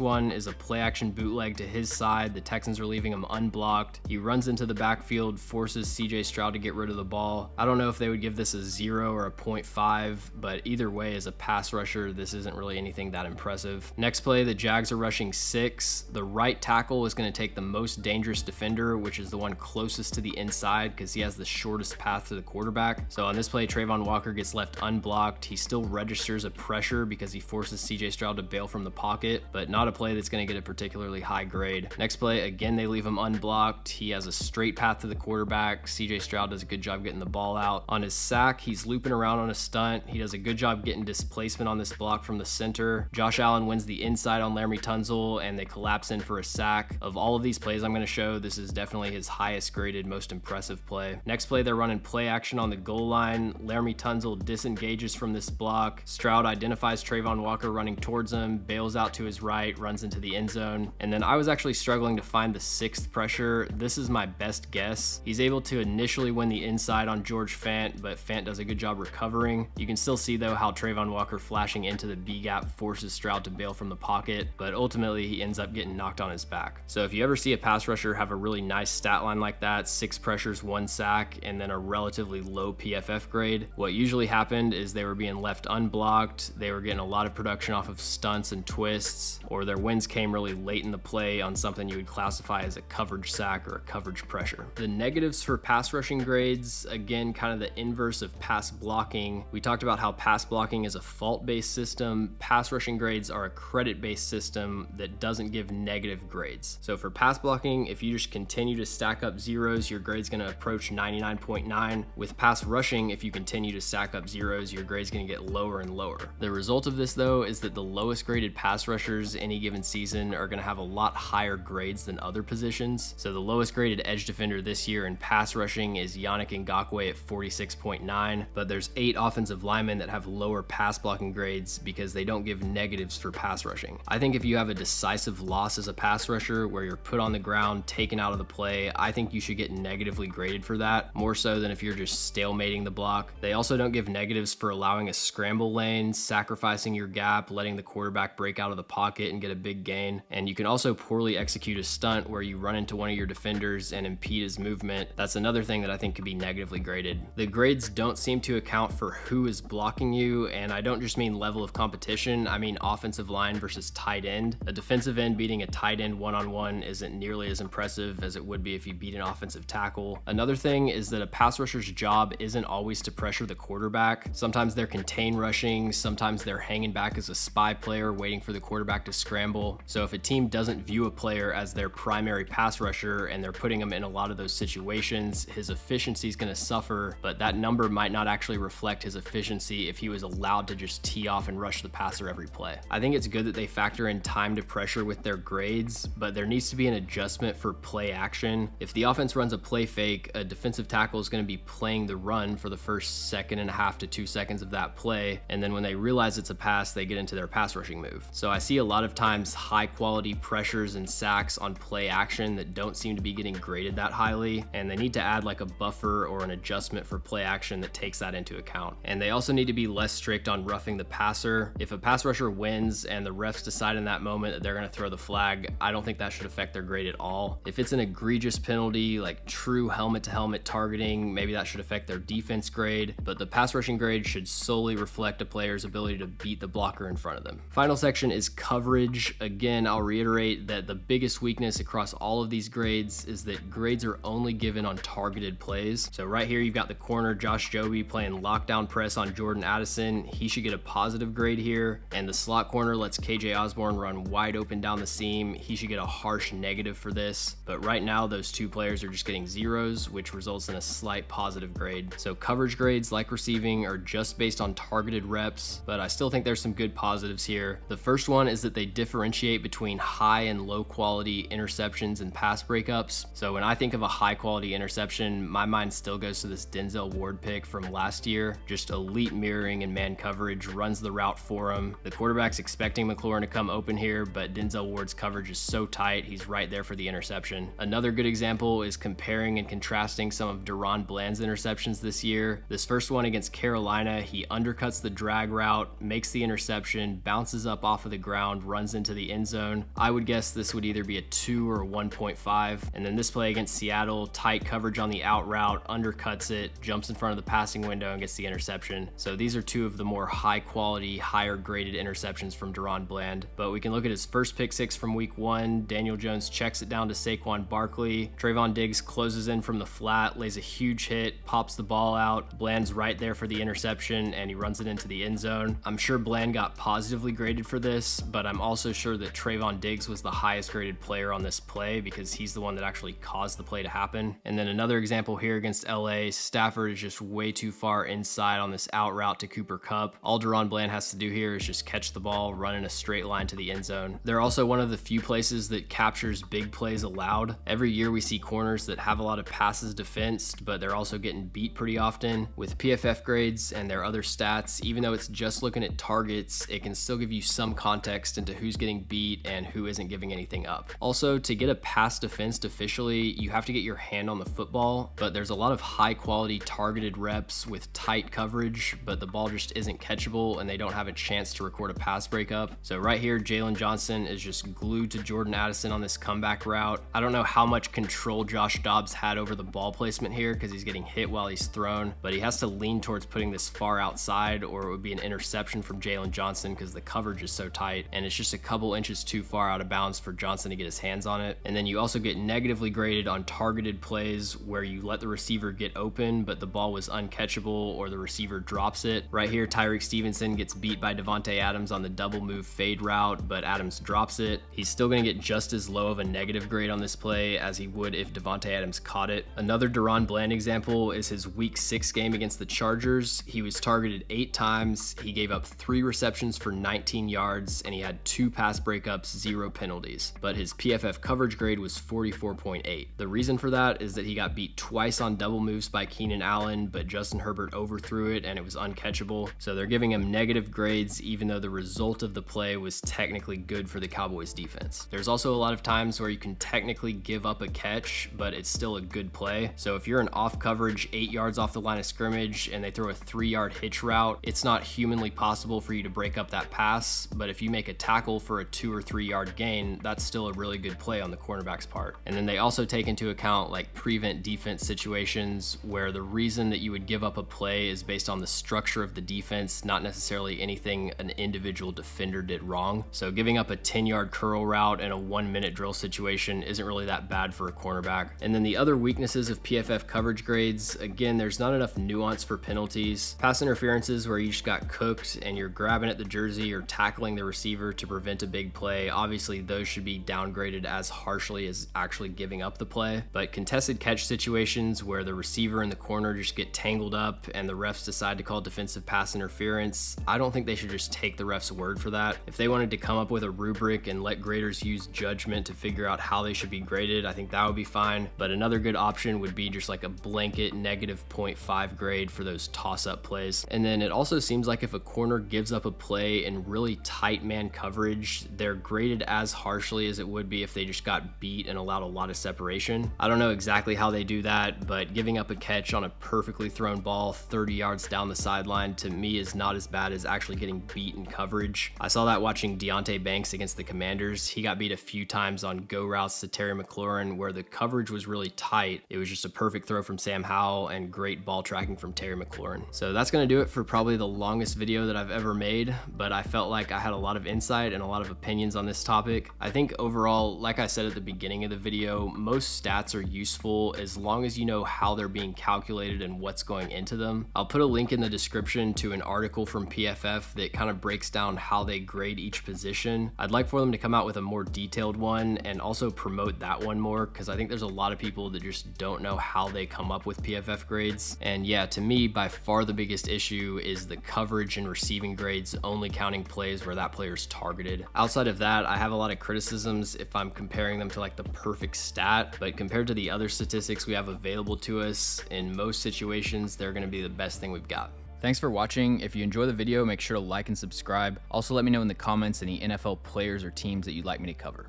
one is a play action bootleg to his side. The Texans are leaving him unblocked. He runs into the backfield, forces CJ Stroud to get rid of the ball. I don't know if they would give this a 0 or a 0.5, but either way, as a pass rusher, this isn't really anything that impressive. Next play, the Jags are rushing 6. The right tackle is going to take the most dangerous defender, which is the one closest to the inside because he has the shortest path to the quarterback. So on this play, Trayvon Walker gets left unblocked. He still registers a pressure because he forces CJ Stroud to bail from the pocket, but not a play that's going to get a particularly high grade. Next play, again, they leave him unblocked. He has a straight path to the quarterback. CJ Stroud does a good job getting the ball out. On his sack, he's looping around on a stunt. He does a good job getting displacement on this block from the center. Josh Allen wins the inside on Laramie Tunsil, and they collapse in for a sack. Of all of these plays I'm going to show, this is definitely his highest graded, most impressive play. Next play, they're running play action on the goal line. Laramie Tunsil disengages from this block. Stroud identifies Trayvon Walker running towards him, bails out to his right, runs into the end zone. And then I was actually struggling to find the 6th pressure. This is my best guess. He's able to initially win the inside on George Fant, but Fant does a good job recovering. You can still see though how Trayvon Walker flashing into the B gap forces Stroud to bail from the pocket, but ultimately he ends up getting knocked on his back. So if you ever see a pass rusher have a really nice stat line like that, 6 pressures, 1 sack, and then a relatively low PFF grade, what usually happened is they were being left unblocked, they were getting a lot of production off of stunts and twists, or their wins came really late in the play on something you would classify as a coverage sack or a coverage pressure. The negatives for pass rushing grades, again, kind of the inverse of pass blocking. We talked about how pass blocking is a fault-based system. Pass rushing grades are a credit-based system that doesn't give negative grades. So for pass blocking, if you just continue to stack up zeros, your grade's gonna approach 99.9. With pass rushing, if you continue to stack up zeros, your grade's gonna get lower and lower. The result of this though is that the lowest graded pass rushers any given season are gonna have a lot higher grades than other positions. So the lowest graded edge defender this year in pass rushing is Yannick Ngakoue at 46.9, but there's 8 offensive linemen that have lower pass blocking grades because they don't give negatives for pass rushing. I think if you have a decisive loss as a pass rusher where you're put on the ground, taken out of the play, I think you should get negatively graded for that, more so than if you're just stalemating the block. They also don't give negatives for allowing a scramble lane, sacrificing your gap, letting the quarterback break out of the pocket and get a big gain. And you can also poorly execute a stunt where you run into one of your defenders and impede his movement. That's another thing that I think could be negatively graded. The grades don't seem to account for who is blocking you, and I don't just mean level of competition, I mean offense offensive line versus tight end. A defensive end beating a tight end one-on-one isn't nearly as impressive as it would be if you beat an offensive tackle. Another thing is that a pass rusher's job isn't always to pressure the quarterback. Sometimes they're contain rushing, sometimes they're hanging back as a spy player waiting for the quarterback to scramble. So if a team doesn't view a player as their primary pass rusher and they're putting him in a lot of those situations, his efficiency is going to suffer, but that number might not actually reflect his efficiency if he was allowed to just tee off and rush the passer every play. I think it's good that they factor in time to pressure with their grades, but there needs to be an adjustment for play action. If the offense runs a play fake, a defensive tackle is going to be playing the run for the first 1.5 to 2 seconds of that play, and then when they realize it's a pass, they get into their pass rushing move. So I see a lot of times high quality pressures and sacks on play action that don't seem to be getting graded that highly, and they need to add like a buffer or an adjustment for play action that takes that into account. And they also need to be less strict on roughing the passer. If a pass rusher wins and the refs decide in that moment that they're going to throw the flag, I don't think that should affect their grade at all. If it's an egregious penalty, like true helmet to helmet targeting, maybe that should affect their defense grade, but the pass rushing grade should solely reflect a player's ability to beat the blocker in front of them. Final section is coverage. Again, I'll reiterate that the biggest weakness across all of these grades is that grades are only given on targeted plays. So right here, you've got the corner Josh Jobe playing lockdown press on Jordan Addison. He should get a positive grade here. And the slot corner lets KJ Osborne run wide open down the seam. He should get a harsh negative for this. But right now, those two players are just getting zeros, which results in a slight positive grade. So coverage grades, like receiving, are just based on targeted reps, but I still think there's some good positives here. The first one is that they differentiate between high and low quality interceptions and pass breakups. So when I think of a high quality interception, my mind still goes to this Denzel Ward pick from last year. Just elite mirroring and man coverage, runs the route for him. The quarterback's expecting McLaurin to come open here, but Denzel Ward's coverage is so tight, he's right there for the interception. Another good example is comparing and contrasting some of Deron Bland's interceptions this year. This first one against Carolina, he undercuts the drag route, makes the interception, bounces up off of the ground, runs into the end zone. I would guess this would either be a 2 or a 1.5. And then this play against Seattle, tight coverage on the out route, undercuts it, jumps in front of the passing window and gets the interception. So these are two of the more high quality, higher graded interceptions from Deron Bland. But we can look at his first pick six from week 1. Daniel Jones checks it down to Saquon Barkley. Trayvon Diggs closes in from the flat, lays a huge hit, pops the ball out. Bland's right there for the interception and he runs it into the end zone. I'm sure Bland got positively graded for this, but I'm also sure that Trayvon Diggs was the highest graded player on this play because he's the one that actually caused the play to happen. And then another example here against LA, Stafford is just way too far inside on this out route to Cooper Kupp. All Deron Bland has to do here is just catch the ball, run in a straight line to the end zone. They're also one of the few places that captures big plays allowed. Every year we see corners that have a lot of passes defensed, but they're also getting beat pretty often. With PFF grades and their other stats, even though it's just looking at targets, it can still give you some context into who's getting beat and who isn't giving anything up. Also, to get a pass defensed officially, you have to get your hand on the football, but there's a lot of high quality targeted reps with tight coverage, but the ball just isn't catchable and they don't have a chance to record a pass breakup. So right here, Jalen Johnson is just glued to Jordan Addison on this comeback route. I don't know how much control Josh Dobbs had over the ball placement here because he's getting hit while he's thrown, but he has to lean towards putting this far outside or it would be an interception from Jalen Johnson because the coverage is so tight and it's just a couple inches too far out of bounds for Johnson to get his hands on it. And then you also get negatively graded on targeted plays where you let the receiver get open but the ball was uncatchable or the receiver drops it. Right here, Tyreek Stevenson gets beat by Devontae Adams on the double move fade route, but Adams drops it. He's still going to get just as low of a negative grade on this play as he would if Devontae Adams caught it. Another Deron Bland example is his week 6 game against the Chargers. He was targeted 8 times. He gave up 3 receptions for 19 yards and he had 2 pass breakups, 0 penalties. But his PFF coverage grade was 44.8. The reason for that is that he got beat twice on double moves by Keenan Allen, but Justin Herbert overthrew it and it was uncatchable. So they're giving him negative grades even though the result of the play was technically good for the Cowboys defense. There's also a lot of times where you can technically give up a catch, but it's still a good play. So if you're an off coverage 8 yards off the line of scrimmage and they throw a 3-yard hitch route, it's not humanly possible for you to break up that pass, but if you make a tackle for a 2 or 3 yard gain, that's still a really good play on the cornerback's part. And then they also take into account like prevent defense situations where the reason that you would give up a play is based on the structure of the defense, not necessarily anything an individual actual defender did wrong. So giving up a 10-yard curl route in a 1-minute drill situation isn't really that bad for a cornerback. And then the other weaknesses of PFF coverage grades, again, there's not enough nuance for penalties. Pass interferences where you just got cooked and you're grabbing at the jersey or tackling the receiver to prevent a big play, obviously those should be downgraded as harshly as actually giving up the play. But contested catch situations where the receiver and the corner just get tangled up and the refs decide to call defensive pass interference, I don't think they should just take the ref's word for that. If they wanted to come up with a rubric and let graders use judgment to figure out how they should be graded, I think that would be fine. But another good option would be just like a blanket negative 0.5 grade for those toss-up plays. And then it also seems like if a corner gives up a play in really tight man coverage, they're graded as harshly as it would be if they just got beat and allowed a lot of separation. I don't know exactly how they do that, but giving up a catch on a perfectly thrown ball 30 yards down the sideline to me is not as bad as actually getting beat in coverage. I saw that watching Deonte Banks against the Commanders. He got beat a few times on go routes to Terry McLaurin where the coverage was really tight. It was just a perfect throw from Sam Howell and great ball tracking from Terry McLaurin. So that's going to do it for probably the longest video that I've ever made, but I felt like I had a lot of insight and a lot of opinions on this topic. I think overall, like I said at the beginning of the video, most stats are useful as long as you know how they're being calculated and what's going into them. I'll put a link in the description to an article from PFF that kind of breaks down how they grade each position. I'd like for them to come out with a more detailed one and also promote that one more, because I think there's a lot of people that just don't know how they come up with PFF grades. And yeah, to me, by far the biggest issue is the coverage and receiving grades only counting plays where that player's targeted. Outside of that, I have a lot of criticisms if I'm comparing them to like the perfect stat, but compared to the other statistics we have available to us, in most situations, they're going to be the best thing we've got. Thanks for watching. If you enjoy the video, make sure to like and subscribe. Also, let me know in the comments any NFL players or teams that you'd like me to cover.